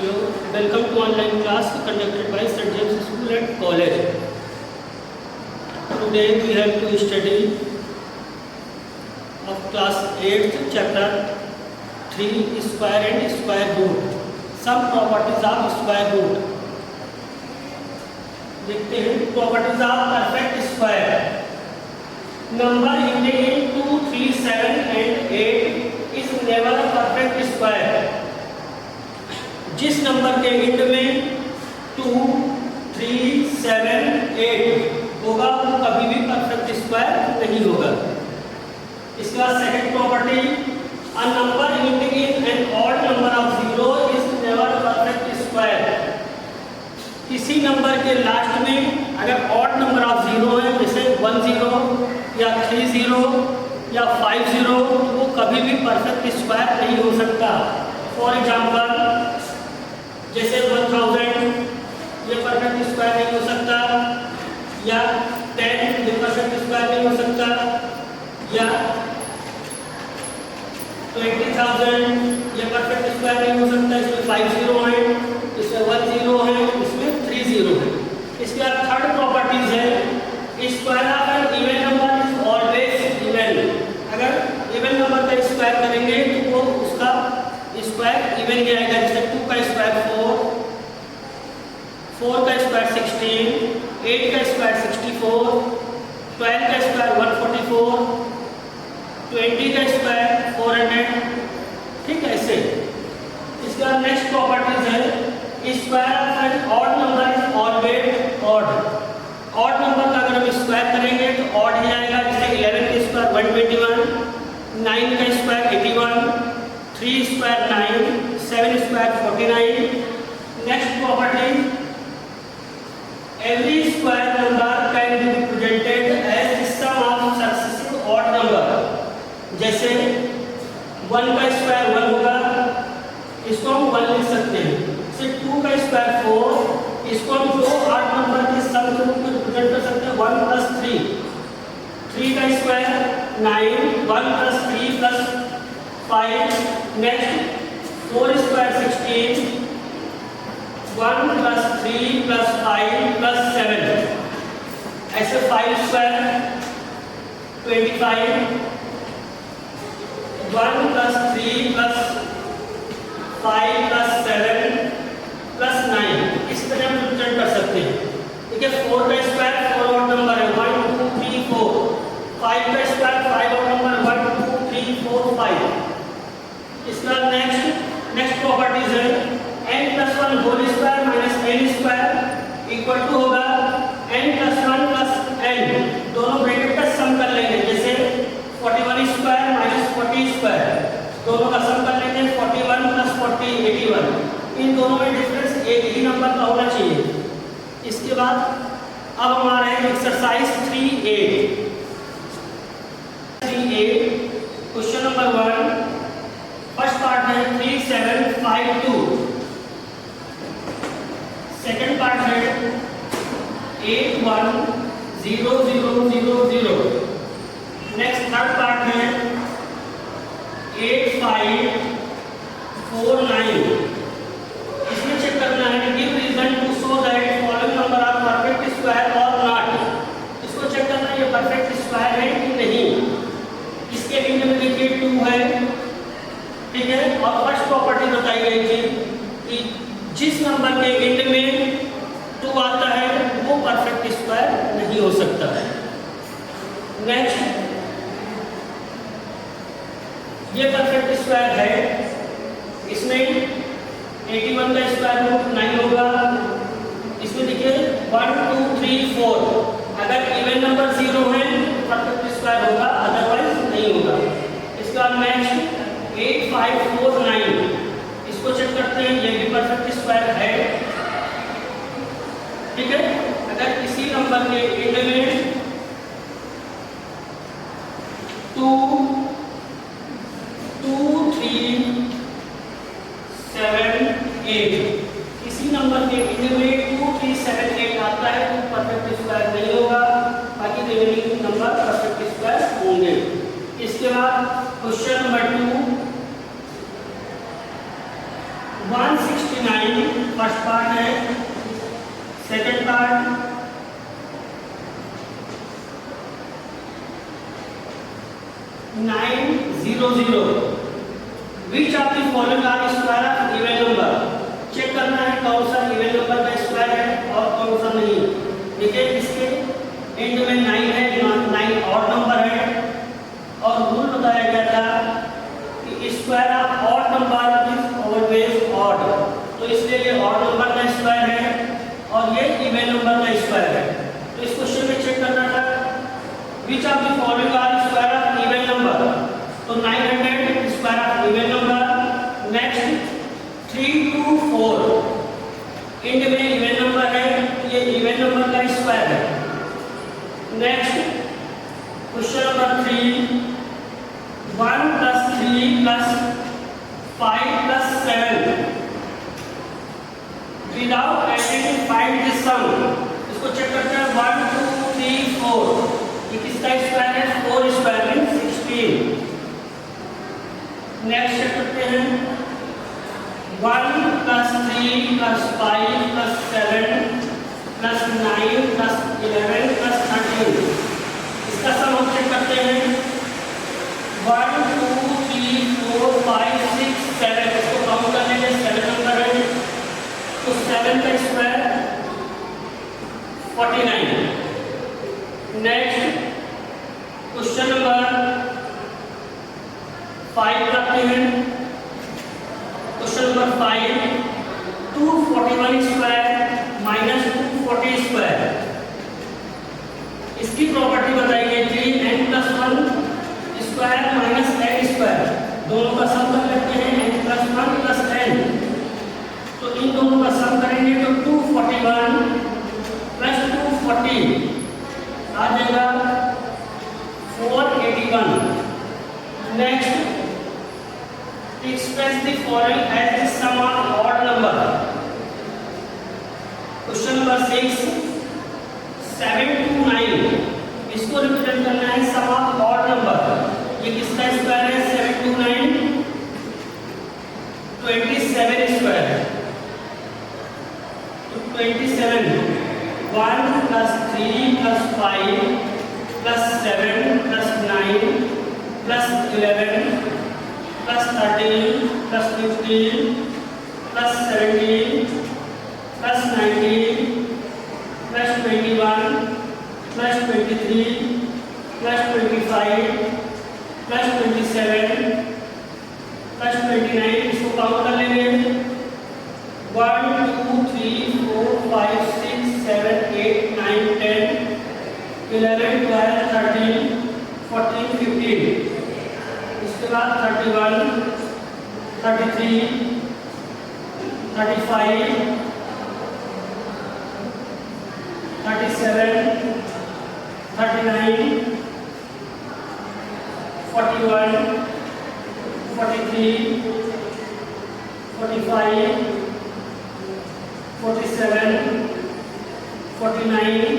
Welcome to online class conducted by St. James School and College. Today we have to study of class 8th chapter 3 square and square root. Some properties of square root. देखते हैं properties of perfect square. Number ending in 2, 3, 7 and 8 is never a perfect square. जिस number के and में 2, 3, 7, 8 होगा वो कभी भी perfect square नहीं होगा। इसका second property, a number ending in an odd number of 0 is never perfect square. किसी नंबर के लास्ट में अगर ऑड नंबर ऑफ 0 है, जैसे 10 या 30 या 50, तो वो कभी भी परफेक्ट स्क्वायर नहीं हो सकता। फॉर एग्जांपल जैसे 1000 ये परफेक्ट स्क्वायर नहीं हो सकता, या 10 ये परफेक्ट स्क्वायर नहीं हो सकता, या 20,000 ये परफेक्ट स्क्वायर नहीं हो सकता। इसमें 50 है, इसमें 10 है, इसमें 30 है। इसके बाद थर्ड प्रॉपर्टीज है, square of an even number is always even. अगर इवन नंबर का स्क्वायर करेंगे तो वो उसका स्क्वायर इवन ही आएगा। जैसे 2 का स्क्वायर 4 का स्क्वायर 16, 8 का स्क्वायर 64, 12 का स्क्वायर 144, 20 का स्क्वायर 400। ठीक है, ऐसे। इसका नेक्स्ट प्रॉपर्टीज है, square of an odd number is always odd. Odd number का अगर हम स्क्वायर करेंगे तो ऑड ही आएगा। जैसे 11 का स्क्वायर 121, 9 का square 81, 3 square 9, 7 square 49। Next property, every square number can be represented as the sum of successive odd number. जैसे 1 का स्क्वायर 1 होगा, इसको हम 1 लिख सकते हैं। जैसे 2 का स्क्वायर 4, इसको हम दो ऑड नंबर के सम के रूप में रिप्रेजेंट कर सकते हैं, 1 + 3। 3 का स्क्वायर 9, 1 + 3 + 5। Next 4 square 16, 1 + 3 + 5 + 7। ऐसे 5 स्क्वायर 25, 1 + 3 + 5 + 7 + 9। इस तरह हम रिप्रेजेंट कर सकते हैं। ठीक है, 4 का स्क्वायर 4 ऑड नंबर है, 1 2 3 4। 5 का स्क्वायर 5 ऑड नंबर 1 2 3 4 5। इसका नेक्स्ट प्रॉपर्टीज है, n+1 whole square minus n square equal to होगा n+1 + n। दोनों ब्रैकेट का सम कर लेंगे। जैसे 41 स्क्वायर माइनस 40 स्क्वायर, दोनों का सम कर लेंगे। 41 + 40 81। इन दोनों में डिफरेंस एक ही नंबर का होना चाहिए। इसके बाद अब हमारा है exercise 3A। Question number 1, first part है 3 7 5 2। सेकंड पार्ट है 8 1 0 0 0 0। नेक्स्ट थर्ड पार्ट है 8 5 4 9। इसमें चेक करना है, give reason to show that following number are perfect square और नॉट। इसको चेक करना है ये परफेक्ट स्क्वायर है कि नहीं। इसके एंड में देखिए 2 है, ठीक है। और फर्स्ट प्रॉपर्टी बताई गई थी कि जिस नंबर के एंड में 2 आता है वो परफेक्ट स्क्वायर नहीं हो सकता है। नेक्स्ट, ये परफेक्ट स्क्वायर है। इसमें 81 का स्क्वायर रूट 9 होगा। इसमें देखिए 1 2 3 4। अगर इवन नंबर 0 है तो परफेक्ट स्क्वायर होगा, अदरवाइज नहीं होगा। इसका नेक्स्ट 8 5 4 9। इसको चेक करते हैं, ये भी परफेक्ट स्क्वायर है। ठीक है, अगर किसी नंबर के एंड में 2 2 3 7 8, किसी नंबर के एंड में 2 3 7 8 आता है तो परफेक्ट स्क्वायर नहीं होगा, बाकी रिमेनिंग नंबर परफेक्ट स्क्वायर होंगे। इसके बाद क्वेश्चन नंबर 2, 169 फर्स्ट पार्ट है, second part 900. Which of the following are square of even number? Check करना है कौन सा इवन नंबर का स्क्वायर है और कौन सा नहीं. देखिए इसके एंड में 9 है, 9 ऑड नंबर है और रूल बताया गया था कि square of odd number is always odd, तो इसलिए ये ऑड नंबर का स्क्वायर है और ये इवन नंबर का स्क्वायर है. तो इस क्वेश्चन में चेक करना था which of the following are square of even number, तो 900 square of even number. Next 3 to 4 end में इवन नंबर है, ये इवन नंबर का स्क्वायर है. Next question number 3 1 plus 3 plus 5 plus 7 without adding find the sum. इसको check करते हैं 1 2 3 4 ये किसका स्क्वायर है? 4 स्क्वायर मीन 16. नेक्स्ट चेक करते हैं 1 plus 3 plus 5 plus 7 plus 9 plus 11 plus 13. इसका सम हम चेक करते हैं 1 2 3 4 5 6 7. इसको काउंट कर लेंगे, 7 नंबर है तो 7 का स्क्वायर 49. नेक्स्ट क्वेश्चन नंबर 5 करते हैं. Question number 5 241 square minus 240 square, इसकी प्रॉपर्टी बताइए. 3n+1 square minus n square, दोनों का सम कर लेते हैं n+1 प्लस n. तो इन दोनों का सम करेंगे तो 241 प्लस 240 आ जाएगा 481. Next express the following as the sum of odd number. Question number 6 7 to 9 इसको रिप्रेजेंट करना है सम ऑफ ऑड नंबर. ये किसका स्क्वायर है? 7 to 9 27 स्क्वायर है. तो 27 1 plus 3 plus 5 plus 7 plus 9 plus 11 plus 13 plus 15 plus 17 plus 19 plus 21 plus 23 plus 25 plus 27 plus 29. इसको count कर लेंगे 1 2 3 4 5 6 7 8 9 10 11 12 13 14 15. इसके बाद 31 33 35 37 39 41 43 45 47 49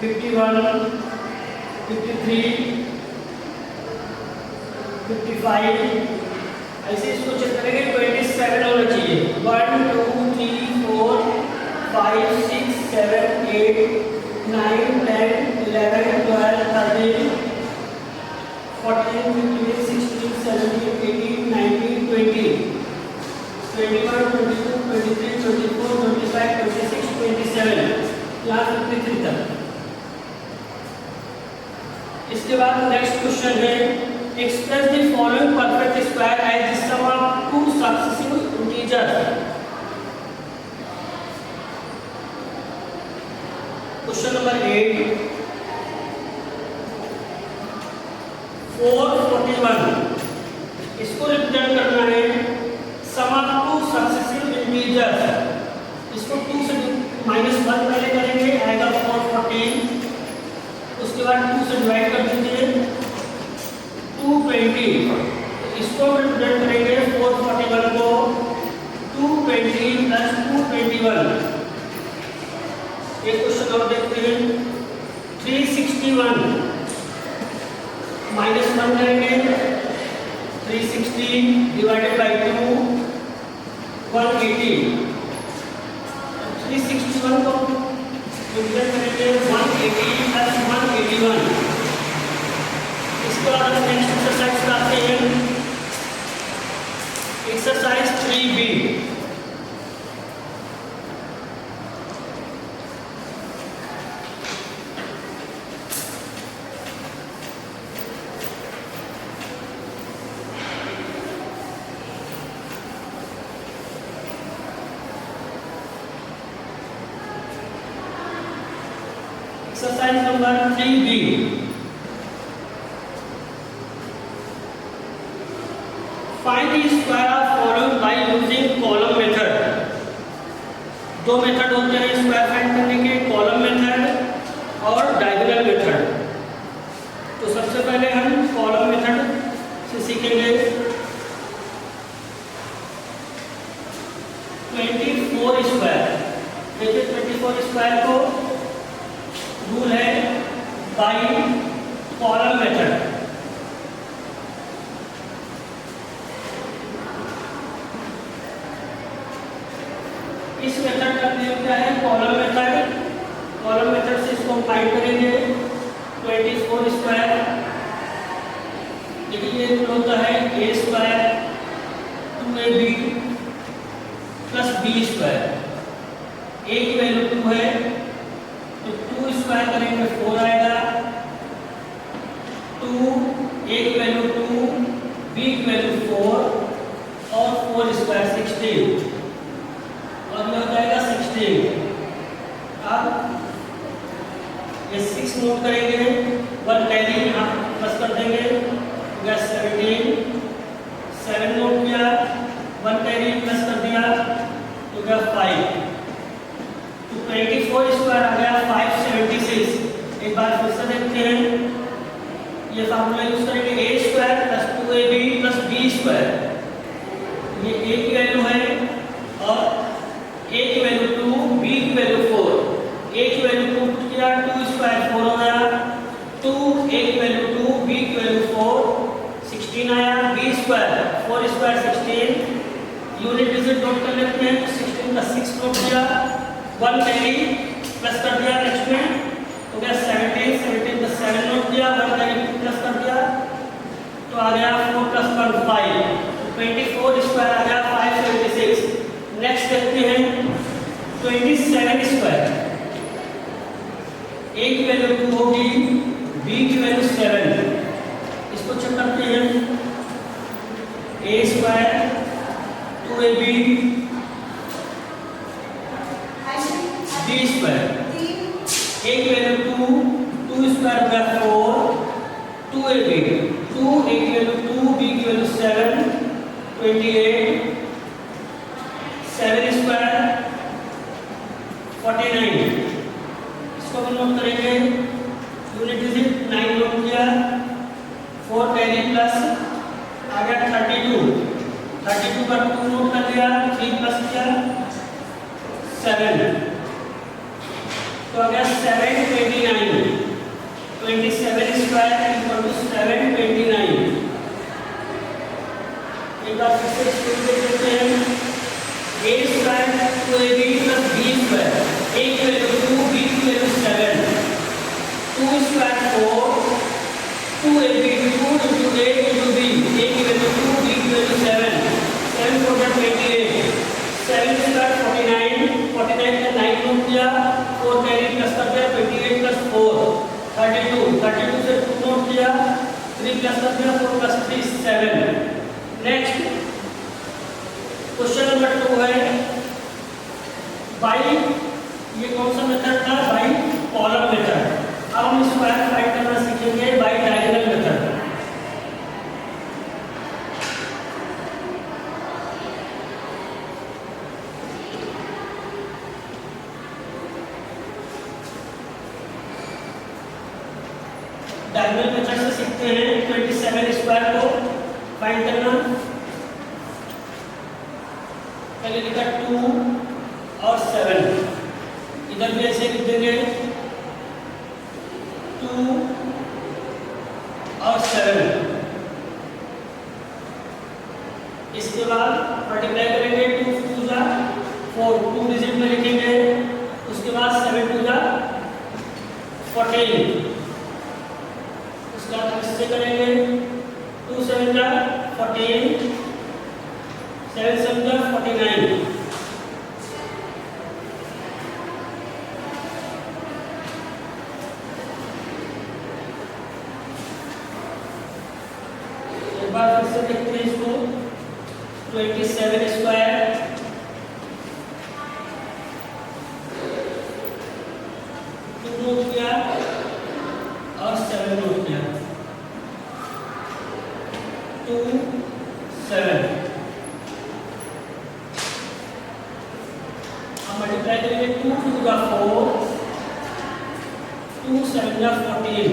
51 53 55. ऐसे इसको चेक करेंगे 27 होना चाहिए. 1 2 3 4 5 6 7 8 9 10 11 12 13 14 15 16 17 18 19 20 21 22 23 24 25 26 27 क्लास 53 तक. इसके बाद नेक्स्ट क्वेश्चन है express the following perfect square as the sum of two successive integers. Question number 8 441 इसको रिप्रेजेंट करना है sum of two successive integers. इसको 2 से -1 पहले करेंगे, आएगा 414. उसके बाद 2 से डिवाइड कर दीजिए 220. इसको रिप्रेजेंट करेंगे 441 को 220 प्लस 221. एक क्वेश्चन और देखते हैं 361 -1 करेंगे 360 डिवाइडेड बाय 2 180, 361 को डिवाइड करेंगे 180 प्लस 181। इसके बाद हम नेक्स्ट एक्सरसाइज करते हैं, exercise 3B। Exercise number 3B। Find the square of following by using column method. दो मेथड होते हैं स्क्वायर फाइंड करने के, कॉलम मेथड और डायगोनल मेथड। तो सबसे पहले हम कॉलम मेथड से सीखेंगे। 24 स्क्वायर, देखिए 24 स्क्वायर को रूल है बाय कॉलम मेथड। इस मेथड का नेम क्या है? Column method. कॉलम मेथड से इसको फाइंड करेंगे 24 स्क्वायर। देखिए ये रूल होता है a square 2ab plus b square. a की वैल्यू 2 है तो 2 स्क्वायर करेंगे 4 आएगा। 2 a की वैल्यू 2, b की वैल्यू 4 और 4 स्क्वायर 16 और ये हो जाएगा 16। अब ये 6 नोट करेंगे, 1 कैरी यहाँ प्लस कर देंगे तो 17। 7 नोट किया, 1 कैरी प्लस कर दिया तो 5। तो 24 स्क्वायर आ गया 576। एक बार फिर से देखते हैं, ये फार्मूला यूज करेंगे a square plus 2ab plus b square. ये a की वैल्यू है और a की वैल्यू 2, b की वैल्यू 4। a की वैल्यू 2 पुट किया, 2 स्क्वायर 4 हो गया। 2 a की वैल्यू 2, b की वैल्यू 4, 16 आया। b square 4 square 16। Unit digit note कर लेते हैं, 16 का 6 नोट किया, 1 कैरी प्लस कर दिया नेक्स्ट में तो गया 17। 17 का 7 नोट किया, 1 कैरी प्लस कर दिया तो आ गया 4 प्लस 1 5। 24 स्क्वायर आ गया 576। नेक्स्ट देखते हैं 27 स्क्वायर। a की वैल्यू 2 होगी, b की वैल्यू 7। इसको चेक करते हैं, a square 2ab b square. a की वैल्यू 2, 2 स्क्वायर हो गया 4, 2ab 2, a की वैल्यू 2, b की वैल्यू 7, 28। 7 स्क्वायर 49। इसको हम नोट करेंगे, यूनिट डिजिट 9 नोट किया, 4 कैरी प्लस आ गया 32। 32 का 2 नोट कर लिया, 3 प्लस किया 7 तो आ गया 729। 27 स्क्वायर इक्वल टू 729। एक बार फिर से इसको देख लेते हैं, a square 2ab plus b square. a की वैल्यू 2, b की value 7, 2 square 4, 2ab 2 into a into b। a की वैल्यू 2, b की वैल्यू 7, 7 4 28। 7 स्क्वायर 49, 49 का 9 नोट किया, 4 कैरी प्लस कर दिया, 28 प्लस 4 32। 32 से 2 नोट किया, 3 प्लस कर दिया, 4 प्लस 3 7। नेक्स्ट क्वेश्चन नंबर 2 है बाई, ये कौन सा मेथड था? By column method. अब हम स्क्वायर फाइंड करना सीखेंगे by diagonal method. Diagonal method से सीखते हैं 27 स्क्वायर को फाइंड करना। पहले लिखा 2 और 7, इधर भी ऐसे लिख देंगे 2 और 7। इसके बाद मल्टीप्लाई करेंगे 2 2 जा 14, इसका किससे करेंगे 2 7 जा 14, 7 7 जा 49, एक बार फिर से देखते हैं इसको 27 स्क्वायर 2 नोट किया और 7 नोट किया 2 7, अब मल्टीप्लाई करेंगे 2 2 का 4, 2 7 का 14,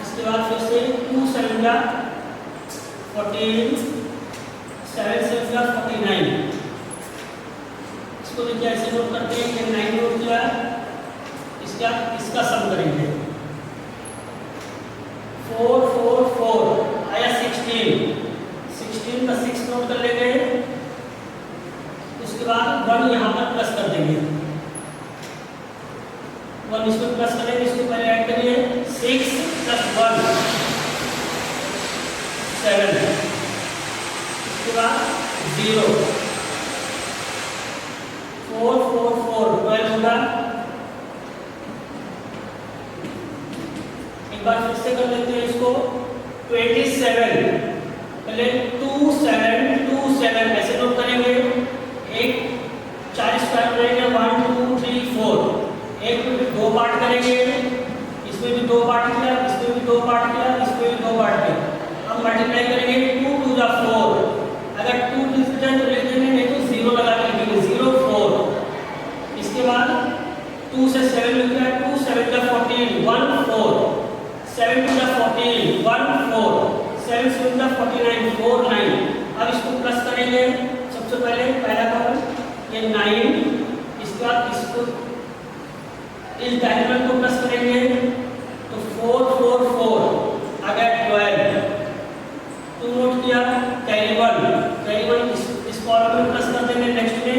इसके बाद फिर से 2 7 का 14, 7 7 का 49, इसको देखिए ऐसे नोट करते हैं कि 9 नोट किया, इसका सम करेंगे 4 4 4 आया 16, 16 का 6 नोट कर लेंगे, उसके बाद 1 यहाँ पर प्लस कर देंगे, 1 इसमें प्लस करेंगे, इसको पहले ऐड करिए 6 + 1 7, इसके बाद 0 4 4 4 12 होगा, एक बार फिर से कर लेते हैं इसको 27, पहले 2 7 2 7 ऐसे नोट करेंगे, एक 40 स्क्वायर रहेंगे 1 2 3 4, एक में भी 2 पार्ट करेंगे, इसमें भी 2 पार्ट किया, इसमें भी 2 पार्ट किया, इसमें भी 2 पार्ट किया, अब मल्टीप्लाई करेंगे 2 2 जा 4, अगर 2 डिजिट है तो लिख देंगे, नहीं तो 0 लगा के लिखेंगे 0 4, इसके बाद 2 से 7 लिख रहा है 2 7 का 14 1 4, 7 2 का 14 1 4, 7 7 का 49 4 9, अब इसको प्लस करेंगे, सबसे पहले पहला कॉलम ये 9, इसके बाद इसको इस डायगोनल को प्लस करेंगे तो 4 4 4 अगर 12, 2 नोट किया कैरी 1 इस कॉलम में प्लस कर देंगे, नेक्स्ट में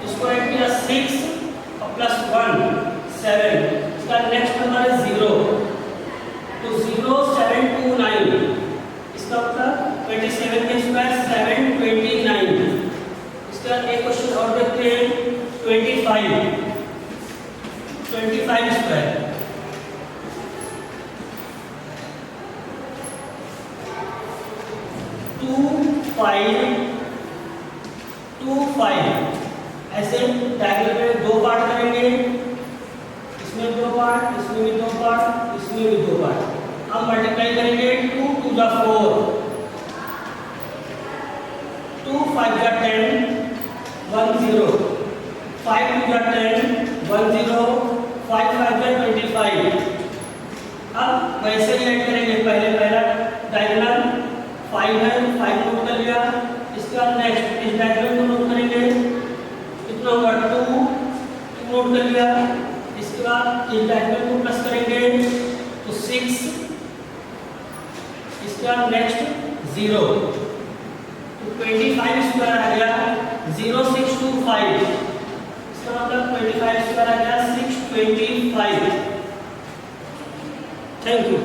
इसको ऐड किया 6 और प्लस 1 7, इसका नेक्स्ट नंबर है 0, तो 0 7 2 9, इसका मतलब 27 के स्क्वायर 729, इसका एक क्वेश्चन और देखते हैं 25 स्क्वायर 2 5 2 5, ऐसे डायग्राम में 2 पार्ट करेंगे, इसमें 2 पार्ट, इसमें भी 2 पार्ट, इसमें भी 2 पार्ट, अब मल्टीप्लाई करेंगे 2 2 जा 4, 2 5 जा 10 1 0, 5 2 जा 10 1 0, 5 5 जा 25, अब वैसे ही ऐड करेंगे, पहला डायगोनल 5 है 5 नोट कर लिया, इसके बाद नेक्स्ट इस डायगोनल को नोट करेंगे, कितना होगा 2 नोट कर लिया, इसके बाद इस डायगोनल को प्लस करेंगे तो 6, इसके बाद नेक्स्ट 0, तो 25 स्क्वायर आ गया 0625, इसका मतलब 25 स्क्वायर आ गया 625। Thank you.